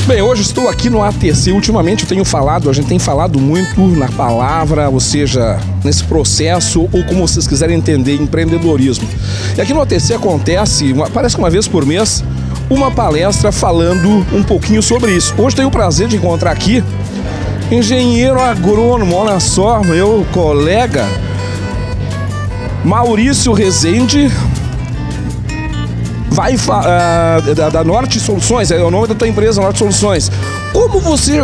Bem, hoje estou aqui no ATC. Ultimamente a gente tem falado muito na palavra, ou seja, nesse processo, ou como vocês quiserem entender, empreendedorismo. E aqui no ATC acontece, parece que uma vez por mês, uma palestra falando um pouquinho sobre isso. Hoje tenho o prazer de encontrar aqui engenheiro agrônomo, olha só, meu colega Maurício Rezende, da Norte Soluções, é o nome da tua empresa, Norte Soluções. Como você,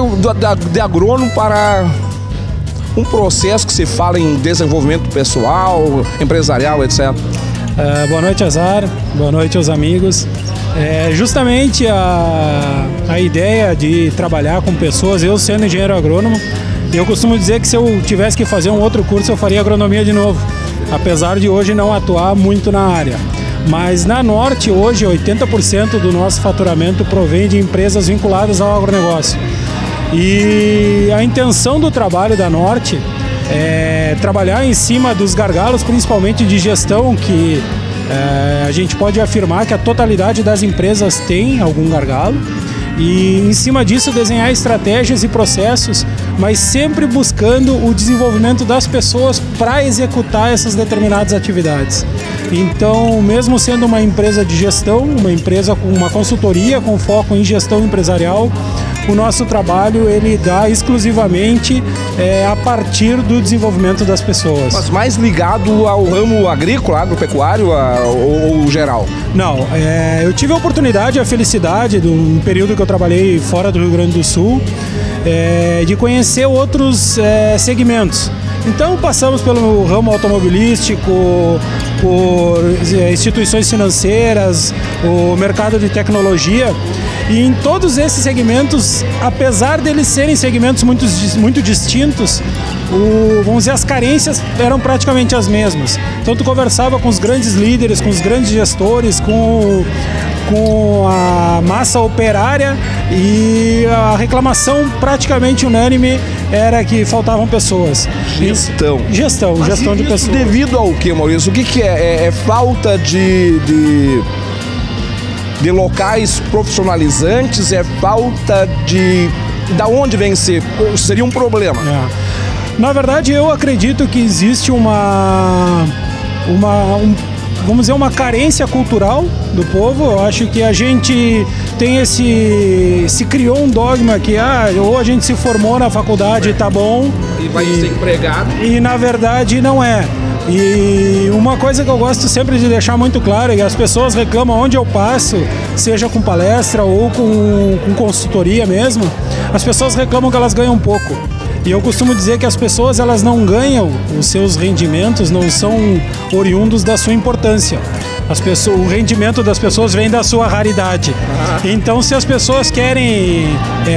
de agrônomo para um processo que se fala em desenvolvimento pessoal, empresarial, etc. Boa noite, Azar. Boa noite aos amigos. Justamente a ideia de trabalhar com pessoas, eu sendo engenheiro agrônomo, eu costumo dizer que se eu tivesse que fazer um outro curso, eu faria agronomia de novo, apesar de hoje não atuar muito na área. Mas na Norte, hoje, 80% do nosso faturamento provém de empresas vinculadas ao agronegócio. E a intenção do trabalho da Norte é trabalhar em cima dos gargalos, principalmente de gestão, que a gente pode afirmar que a totalidade das empresas tem algum gargalo. E em cima disso desenhar estratégias e processos, mas sempre buscando o desenvolvimento das pessoas para executar essas determinadas atividades. Então, mesmo sendo uma empresa de gestão, uma empresa com uma consultoria com foco em gestão empresarial, o nosso trabalho ele dá exclusivamente a partir do desenvolvimento das pessoas. Mas mais ligado ao ramo agrícola, agropecuário ou geral? Não, eu tive a oportunidade, a felicidade, de um período que eu trabalhei fora do Rio Grande do Sul, de conhecer outros segmentos. Então passamos pelo ramo automobilístico, por instituições financeiras, o mercado de tecnologia, e em todos esses segmentos, apesar deles serem segmentos muito distintos, vamos dizer, as carências eram praticamente as mesmas. Então tu conversava com os grandes líderes, com os grandes gestores, com a massa operária, e a reclamação praticamente unânime era que faltavam pessoas. Gestão de pessoas. Devido ao que, Maurício? O que é? É falta de locais profissionalizantes? É falta de... Da onde vem seria um problema? Na verdade, eu acredito que existe vamos dizer, uma carência cultural do povo. Eu acho que a gente tem se criou um dogma que ou a gente se formou na faculdade e tá bom e vai ser empregado, e na verdade não é. E uma coisa que eu gosto sempre de deixar muito claro é que as pessoas reclamam onde eu passo, seja com palestra ou com consultoria mesmo, as pessoas reclamam que elas ganham pouco. E eu costumo dizer que as pessoas, elas não ganham, os seus rendimentos não são oriundos da sua importância. O rendimento das pessoas vem da sua raridade. Então, se as pessoas querem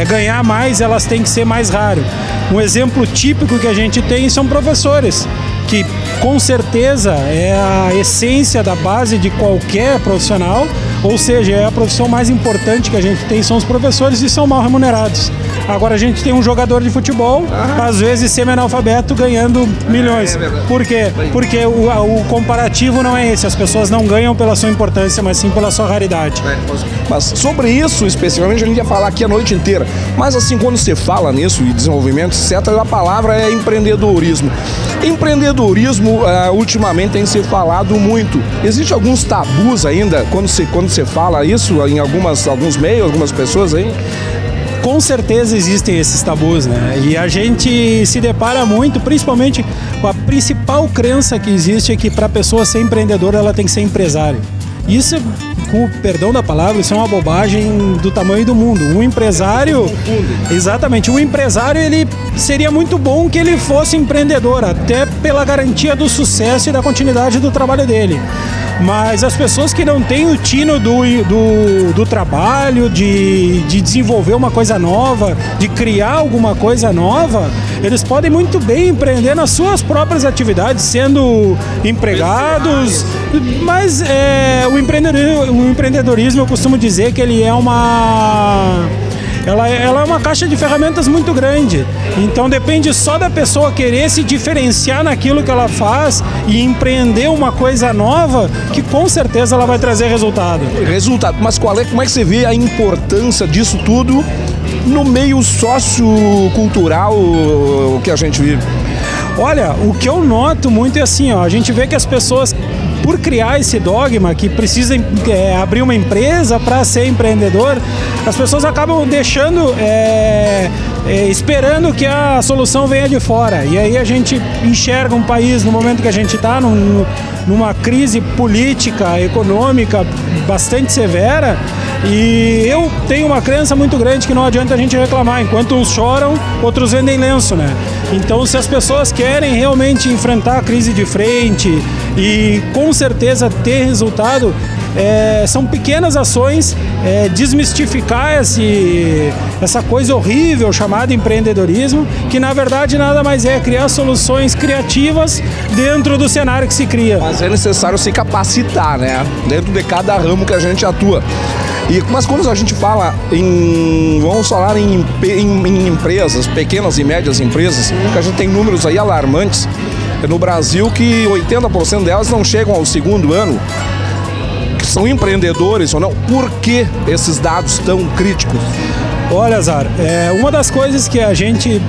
ganhar mais, elas têm que ser mais raro. Um exemplo típico que a gente tem são professores, que com certeza é a essência da base de qualquer profissional, ou seja, é a profissão mais importante que a gente tem, são os professores, e são mal remunerados. Agora a gente tem um jogador de futebol, às vezes semi-analfabeto, ganhando milhões. Por quê? Porque o comparativo não é esse, as pessoas não ganham pela sua importância, mas sim pela sua raridade. Mas sobre isso, especificamente, a gente ia falar aqui a noite inteira. Mas assim, quando você fala nisso, e desenvolvimento, etc., a palavra é empreendedorismo. Empreendedorismo, ultimamente, tem se falado muito. Existem alguns tabus ainda, quando você fala isso, em alguns meios, algumas pessoas aí? Com certeza existem esses tabus, né? E a gente se depara muito, principalmente com a principal crença que existe, é que para a pessoa ser empreendedora, ela tem que ser empresário. Isso, com o perdão da palavra, isso é uma bobagem do tamanho do mundo. Um empresário, exatamente, um empresário, ele seria muito bom que ele fosse empreendedor, até pela garantia do sucesso e da continuidade do trabalho dele. Mas as pessoas que não têm o tino do trabalho, de desenvolver uma coisa nova, de criar alguma coisa nova, eles podem muito bem empreender nas suas próprias atividades, sendo empregados. Mas o empreendedorismo, eu costumo dizer que ele é ela é uma caixa de ferramentas muito grande. Então depende só da pessoa querer se diferenciar naquilo que ela faz e empreender uma coisa nova, que com certeza ela vai trazer resultado. Mas como é que você vê a importância disso tudo no meio sociocultural que a gente vive? Olha, o que eu noto muito é assim, ó, a gente vê que as pessoas, por criar esse dogma que precisa abrir uma empresa para ser empreendedor, as pessoas acabam deixando, esperando que a solução venha de fora. E aí a gente enxerga um país, no momento que a gente está, numa crise política, econômica bastante severa, e eu tenho uma crença muito grande que não adianta a gente reclamar. Enquanto uns choram, outros vendem lenço, né? Então, se as pessoas querem realmente enfrentar a crise de frente e com certeza ter resultado, são pequenas ações, desmistificar essa coisa horrível chamada empreendedorismo, que na verdade nada mais é criar soluções criativas dentro do cenário que se cria. Mas é necessário se capacitar, né? Dentro de cada ramo que a gente atua. Mas quando a gente fala vamos falar em empresas, pequenas e médias empresas, que a gente tem números aí alarmantes no Brasil, que 80% delas não chegam ao segundo ano, que são empreendedores ou não. Por que esses dados tão críticos? Olha, Azar, uma das coisas que a gente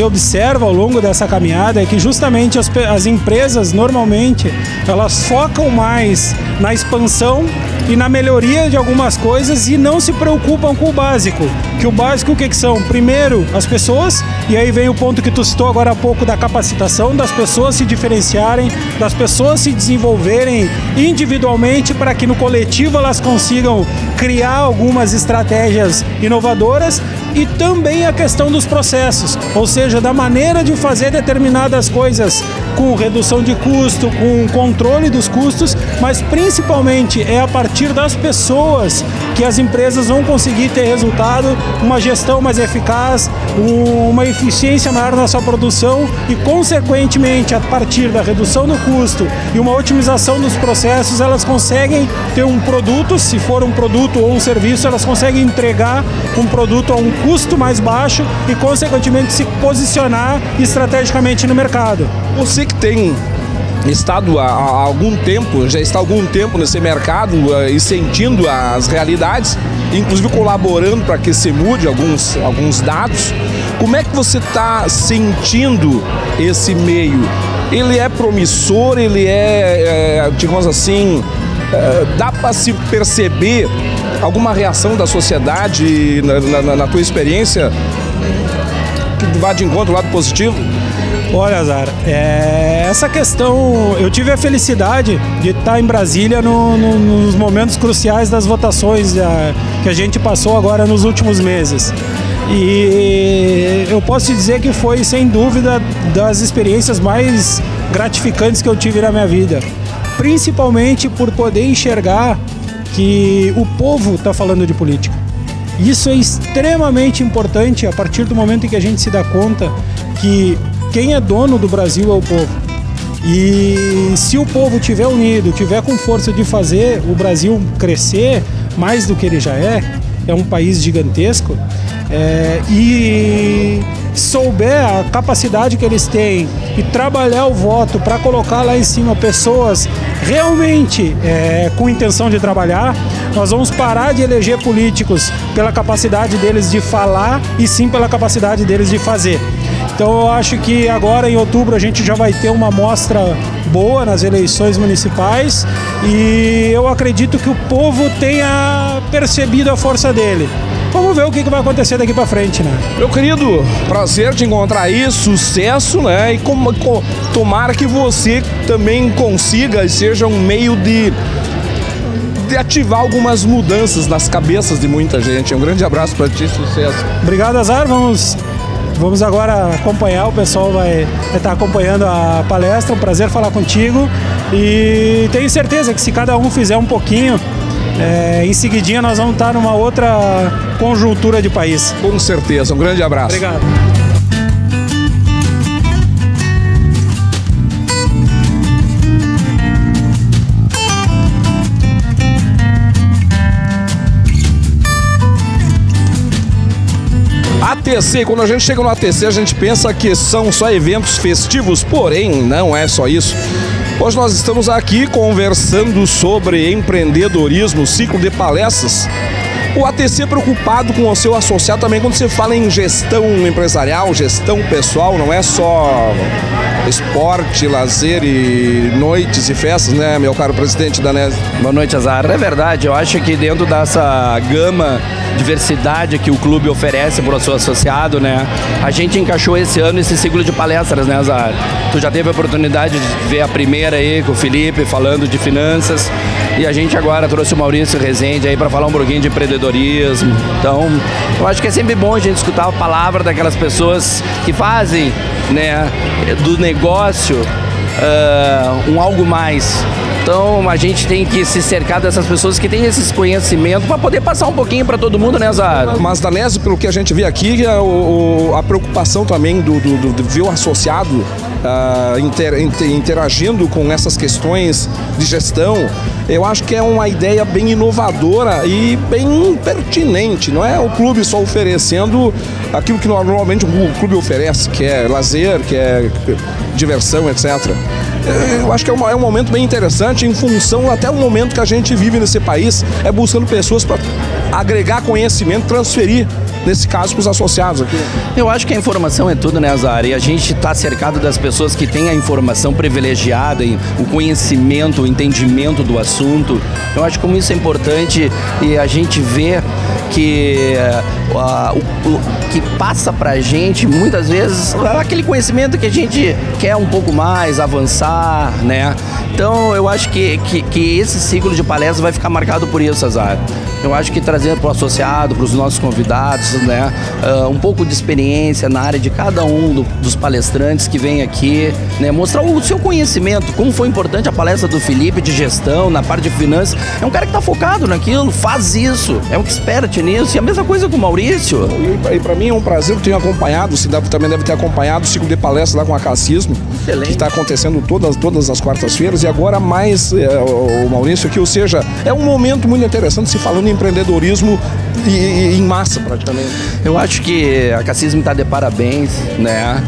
observa ao longo dessa caminhada é que justamente as empresas, normalmente, elas focam mais na expansão e na melhoria de algumas coisas e não se preocupam com o básico. Que o básico o que são? Primeiro, as pessoas, e aí vem o ponto que tu citou agora há pouco da capacitação, das pessoas se diferenciarem, das pessoas se desenvolverem individualmente para que no coletivo elas consigam criar algumas estratégias inovadoras, e também a questão dos processos, ou seja, da maneira de fazer determinadas coisas com redução de custo, com controle dos custos, mas principalmente é a partir das pessoas que as empresas vão conseguir ter resultado, uma gestão mais eficaz, uma eficiência maior na sua produção e, consequentemente, a partir da redução do custo e uma otimização dos processos, elas conseguem ter um produto, se for um produto ou um serviço, elas conseguem entregar um produto a um custo mais baixo e, consequentemente, se posicionar estrategicamente no mercado. Você que tem estado há algum tempo, já está há algum tempo nesse mercado e sentindo as realidades, inclusive colaborando para que se mude alguns dados, como é que você está sentindo esse meio? Ele é promissor, ele digamos assim, dá para se perceber alguma reação da sociedade na tua experiência que vá de encontro ao lado positivo? Olha, Azar, essa questão, eu tive a felicidade de estar em Brasília nos momentos cruciais das votações que a gente passou agora nos últimos meses. E eu posso te dizer que foi, sem dúvida, das experiências mais gratificantes que eu tive na minha vida. Principalmente por poder enxergar que o povo está falando de política. Isso é extremamente importante a partir do momento em que a gente se dá conta que quem é dono do Brasil é o povo. E se o povo estiver unido, tiver com força de fazer o Brasil crescer mais do que ele já é um país gigantesco, e souber a capacidade que eles têm e trabalhar o voto para colocar lá em cima pessoas realmente com intenção de trabalhar, nós vamos parar de eleger políticos pela capacidade deles de falar e sim pela capacidade deles de fazer. Então eu acho que agora em outubro a gente já vai ter uma amostra boa nas eleições municipais e eu acredito que o povo tenha percebido a força dele. Vamos ver o que vai acontecer daqui para frente, né? Meu querido, prazer te encontrar aí, sucesso, né? E tomara que você também consiga e seja um meio de ativar algumas mudanças nas cabeças de muita gente. Um grande abraço para ti, sucesso. Obrigado, Azar. Vamos agora acompanhar, o pessoal vai estar acompanhando a palestra. Um prazer falar contigo e tenho certeza que se cada um fizer um pouquinho, em seguidinha nós vamos estar numa outra conjuntura de país. Com certeza, um grande abraço. Obrigado. ATC, quando a gente chega no ATC, a gente pensa que são só eventos festivos, porém, não é só isso. Hoje nós estamos aqui conversando sobre empreendedorismo, ciclo de palestras. O ATC preocupado com o seu associado também quando você fala em gestão empresarial, gestão pessoal, não é só esporte, lazer e noites e festas, né, meu caro presidente Danese? Boa noite, Azar. É verdade, eu acho que dentro dessa gama, diversidade que o clube oferece para o seu associado, né, a gente encaixou esse ano esse ciclo de palestras, né, Azar? Tu já teve a oportunidade de ver a primeira aí com o Felipe falando de finanças e a gente agora trouxe o Maurício Rezende aí para falar um pouquinho de empreendedorismo. Então, eu acho que é sempre bom a gente escutar a palavra daquelas pessoas que fazem, né, do negócio um algo mais. Então a gente tem que se cercar dessas pessoas que têm esses conhecimentos para poder passar um pouquinho para todo mundo, né, Zara? Mas, Danese, pelo que a gente vê aqui, a preocupação também do ver o associado interagindo com essas questões de gestão, eu acho que é uma ideia bem inovadora e bem pertinente. Não é o clube só oferecendo aquilo que normalmente o clube oferece, que é lazer, que é diversão, etc. Eu acho que é um momento bem interessante em função até o momento que a gente vive nesse país, é buscando pessoas para agregar conhecimento, transferir, nesse caso, para os associados aqui. Eu acho que a informação é tudo, né, Azar? E a gente está cercado das pessoas que têm a informação privilegiada, o conhecimento, o entendimento do assunto. Eu acho que como isso é importante e a gente vê que o que passa pra gente, muitas vezes, é aquele conhecimento que a gente quer um pouco mais, avançar, né? Então, eu acho que esse ciclo de palestras vai ficar marcado por isso, Azar. Eu acho que trazer para o associado, para os nossos convidados, né, um pouco de experiência na área de cada um dos palestrantes que vem aqui, né, mostrar o seu conhecimento, como foi importante a palestra do Felipe de gestão, na parte de finanças. É um cara que está focado naquilo, faz isso, é um expert nisso. E a mesma coisa com o Maurício. E para mim é um prazer, eu tenho acompanhado, você também deve ter acompanhado o ciclo de palestras lá com a Cassismo, que está acontecendo todas as quartas-feiras, e agora mais o Maurício aqui, ou seja, é um momento muito interessante se falando em empreendedorismo e em massa, praticamente. Eu acho que a Cassismo está de parabéns, né?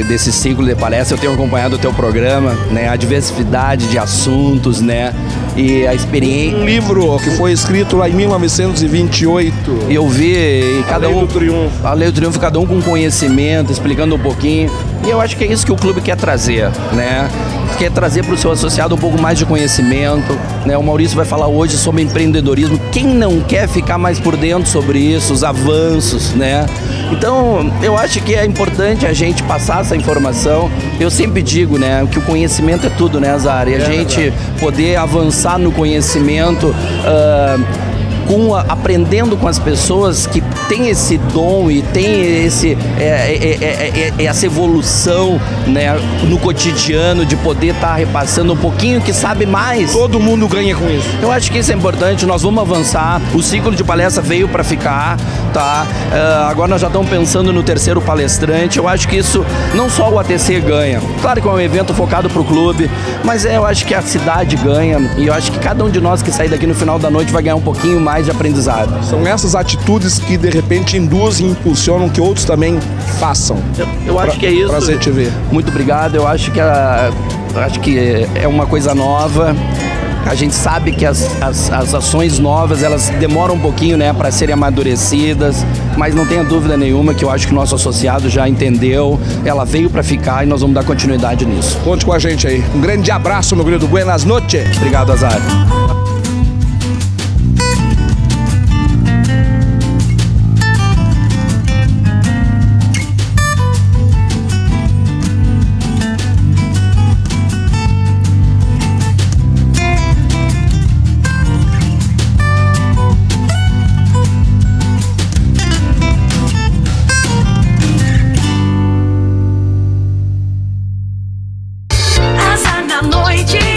Desse ciclo de palestras. Eu tenho acompanhado o teu programa, né? A diversidade de assuntos, né? E a experiência. Um livro que foi escrito lá em 1928. Eu vi cada um. A Lei do Triunfo. A Lei do Triunfo, cada um com conhecimento, explicando um pouquinho. E eu acho que é isso que o clube quer trazer, né? Quer trazer para o seu associado um pouco mais de conhecimento, né? O Maurício vai falar hoje sobre empreendedorismo. Quem não quer ficar mais por dentro sobre isso, os avanços, né? Então, eu acho que é importante a gente passar essa informação. Eu sempre digo, né, que o conhecimento é tudo, né, Azar? E a gente poder avançar no conhecimento, aprendendo com as pessoas que têm esse dom e tem essa evolução, né, no cotidiano, de poder estar repassando um pouquinho que sabe mais. Todo mundo ganha com isso. Eu acho que isso é importante, nós vamos avançar. O ciclo de palestra veio para ficar, tá? Agora nós já estamos pensando no terceiro palestrante. Eu acho que isso não só o ATC ganha. Claro que é um evento focado para o clube, mas eu acho que a cidade ganha, e eu acho que cada um de nós que sair daqui no final da noite vai ganhar um pouquinho mais de aprendizado. São essas atitudes que de repente induzem e impulsionam que outros também façam. Eu acho que é isso. Prazer te ver. Muito obrigado. Eu acho que é uma coisa nova. A gente sabe que as ações novas, elas demoram um pouquinho, né, para serem amadurecidas, mas não tenha dúvida nenhuma que eu acho que o nosso associado já entendeu, ela veio para ficar e nós vamos dar continuidade nisso. Conte com a gente aí. Um grande abraço, meu querido. Buenas noches. Obrigado, Azar. Azar na noite.